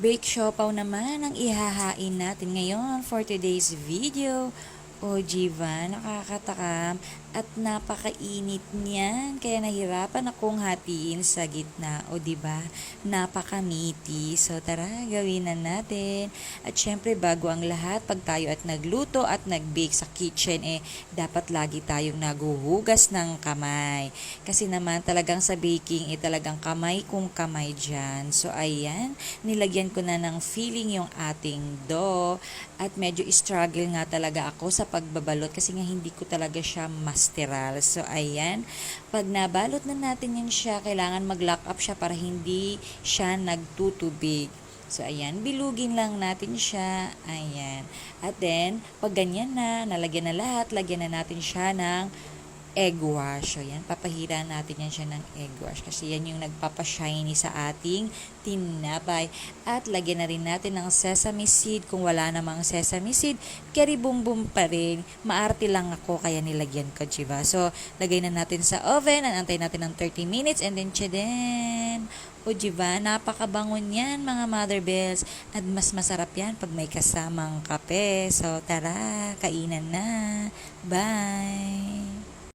Bake siopaw naman ang ihahain natin ngayon for today's video. O Jiva, nakakatakam at napakainit niyan. Kaya nahirapan akong hatiin sa gitna. O diba, napakamiti. So tara, gawin na natin. At syempre bago ang lahat, pag tayo at nagluto at nagbake sa kitchen, dapat lagi tayong naguhugas ng kamay. Kasi naman talagang sa baking, talagang kamay kung kamay dyan. So ayan, nilagyan ko na ng filling yung ating dough. At medyo struggle nga talaga ako sa pagbabalot kasi nga hindi ko talaga siya masteral. So, ayan. Pag nabalot na natin yan siya, kailangan mag-lock up siya para hindi siya nagtutubig. So, ayan. Bilugin lang natin siya. Ayan. At then, pag ganyan na, nalagyan na lahat, lagyan na natin siya ng egg wash. So, yan, papahira natin yan siya ng egg wash kasi yan yung nagpapashiny sa ating tinapay. At lagyan na rin natin ng sesame seed. Kung wala namang sesame seed, keri bumbum pa rin. Maarte lang ako kaya nilagyan ko, diba? So, lagay na natin sa oven. Antay natin ng 30 minutes and then tchaden! O diba, napakabangon yan mga mother bells. At mas masarap yan pag may kasamang kape. So, tara, kainan na. Bye!